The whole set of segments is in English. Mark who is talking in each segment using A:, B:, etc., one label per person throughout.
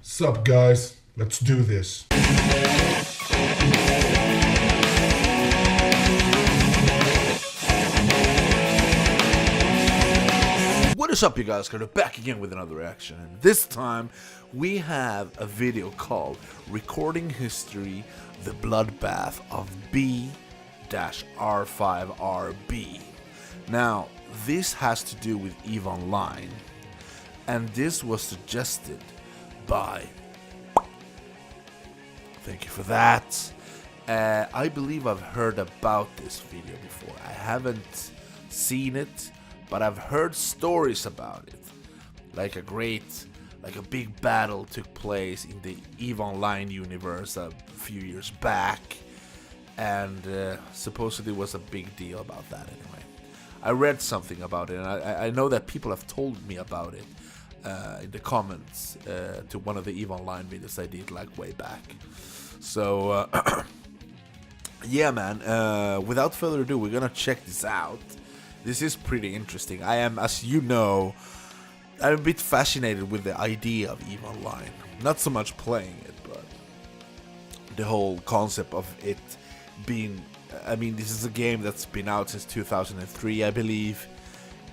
A: Sup, guys? Let's do this.
B: What is up, you guys? We're back again with another reaction, and this time we have a video called Recording History, the Bloodbath of B-R5RB. Now, this has to do with EVE Online, and this was suggested by... Thank you for that. I believe I've heard about this video before. I haven't seen it, but I've heard stories about it. Like a big battle took place in the EVE Online universe a few years back, and supposedly was a big deal about that anyway. I read something about it, and I know that people have told me about it in the comments to one of the EVE Online videos I did like way back. So yeah, man, without further ado, we're gonna check this out. This is pretty interesting. I am, as you know, I'm a bit fascinated with the idea of EVE Online. Not so much playing it, but the whole concept of it being... I mean, this is a game that's been out since 2003, I believe,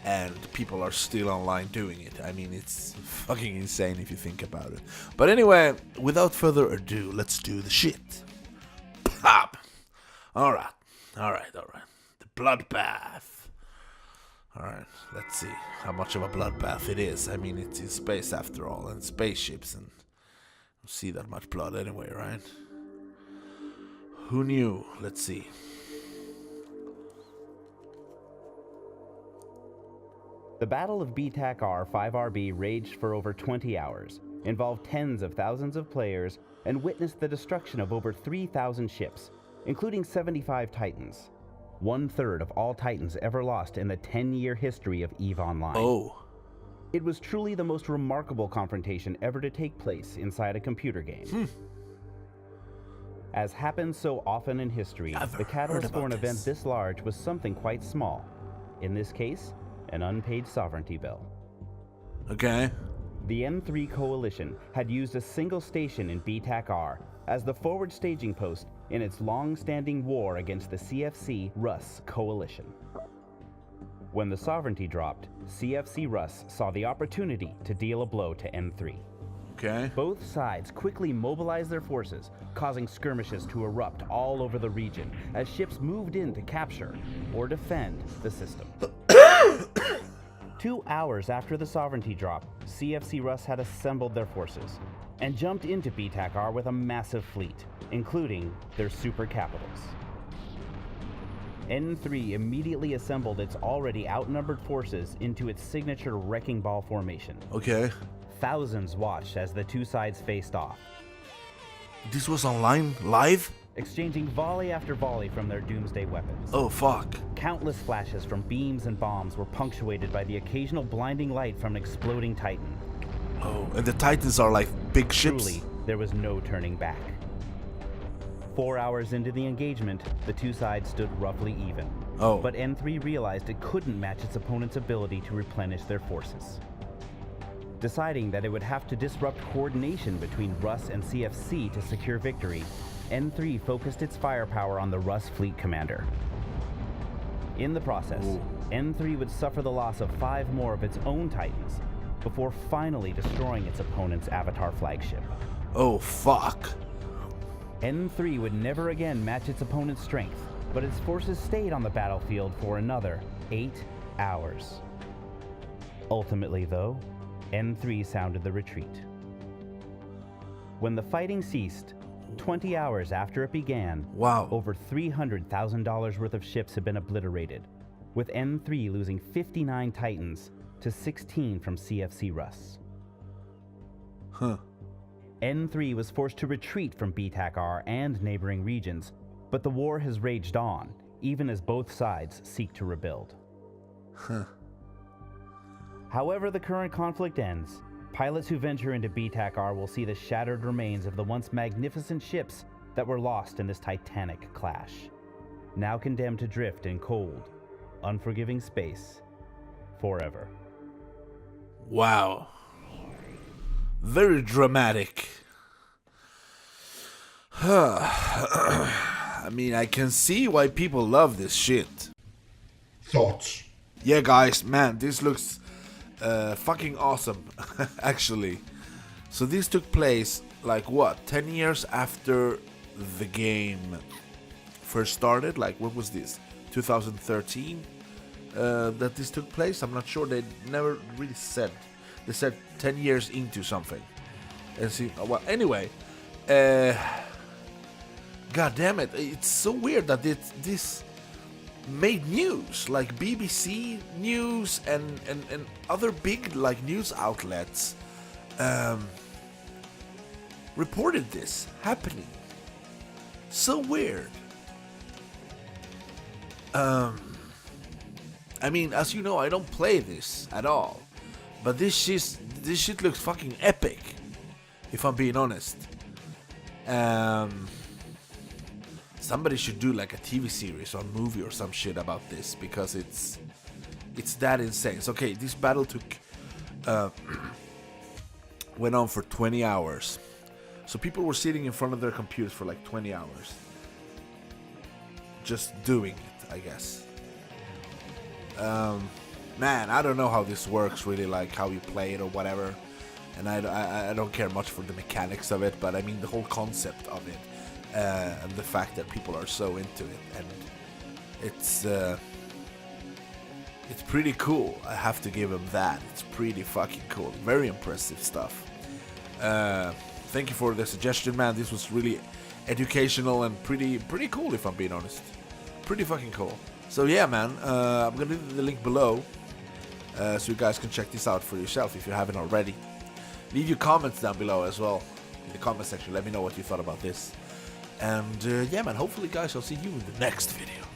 B: and people are still online doing it. I mean, it's fucking insane if you think about it. But anyway, without further ado, let's do the shit. Pop! Alright. The Bloodbath. Alright, let's see how much of a bloodbath it is. I mean, it's in space after all, and spaceships, and don't see that much blood anyway, right? Who knew? Let's see.
C: The Battle of B-R5RB raged for over 20 hours, involved tens of thousands of players, and witnessed the destruction of over 3,000 ships, including 75 Titans. 1/3 of all Titans ever lost in the 10-year history of EVE Online.
B: Oh.
C: It was truly the most remarkable confrontation ever to take place inside a computer game. As happens so often in history, the catalyst for an event this large was something quite small. In this case, an unpaid sovereignty bill.
B: Okay.
C: The N3 coalition had used a single station in B-R as the forward staging post in its long-standing war against the CFC-Russ coalition. When the sovereignty dropped, CFC-Russ saw the opportunity to deal a blow to N3.
B: Okay.
C: Both sides quickly mobilized their forces, causing skirmishes to erupt all over the region as ships moved in to capture or defend the system. 2 hours after the sovereignty drop, CFC-Russ had assembled their forces and jumped into B-R with a massive fleet, including their super capitals. N3 immediately assembled its already outnumbered forces into its signature wrecking ball formation.
B: Okay.
C: Thousands watched as the two sides faced off.
B: This was online? Live?
C: Exchanging volley after volley from their doomsday weapons.
B: Oh, fuck.
C: Countless flashes from beams and bombs were punctuated by the occasional blinding light from an exploding Titan.
B: Oh, and the Titans are like big ships?
C: Truly, there was no turning back. 4 hours into the engagement, the two sides stood roughly even.
B: Oh.
C: But N3 realized it couldn't match its opponent's ability to replenish their forces. Deciding that it would have to disrupt coordination between Russ and CFC to secure victory, N3 focused its firepower on the Russ fleet commander. In the process, N3 would suffer the loss of 5 more of its own Titans before finally destroying its opponent's Avatar flagship.
B: Oh, fuck.
C: N3 would never again match its opponent's strength, but its forces stayed on the battlefield for another 8 hours. Ultimately, though, N3 sounded the retreat. When the fighting ceased, 20 hours after it began,
B: wow,
C: over $300,000 worth of ships had been obliterated, with N3 losing 59 Titans to 16 from CFC-Russ. N3 was forced to retreat from B-R and neighboring regions, but the war has raged on, even as both sides seek to rebuild. However the current conflict ends, pilots who venture into B-R will see the shattered remains of the once magnificent ships that were lost in this titanic clash, now condemned to drift in cold, unforgiving space forever.
B: Wow. Very dramatic. I mean, I can see why people love this shit.
A: Thoughts?
B: Yeah, guys, man, this looks fucking awesome, actually. So this took place, like, what, 10 years after the game first started? Like, what was this, 2013 that this took place? I'm not sure, they never really said. They said 10 years into something. And see, well, anyway, god damn it, it's so weird that this made news. Like BBC News and other big like news outlets reported this happening. So weird. I mean, as you know, I don't play this at all, but this shit looks fucking epic, if I'm being honest. Somebody should do like a TV series or movie or some shit about this, because it's that insane. So, okay, this battle went on for 20 hours. So people were sitting in front of their computers for like 20 hours, just doing it, I guess. Man, I don't know how this works really, like how you play it or whatever, and I don't care much for the mechanics of it, but I mean the whole concept of it, and the fact that people are so into it, and it's pretty cool. I have to give them that. It's pretty fucking cool. Very impressive stuff. Thank you for the suggestion, man. This was really educational and pretty cool, if I'm being honest. Pretty fucking cool. So yeah, man, I'm gonna leave the link below, so you guys can check this out for yourself if you haven't already. Leave your comments down below as well, in the comment section. Let me know what you thought about this. And yeah, man, hopefully, guys, I'll see you in the next video.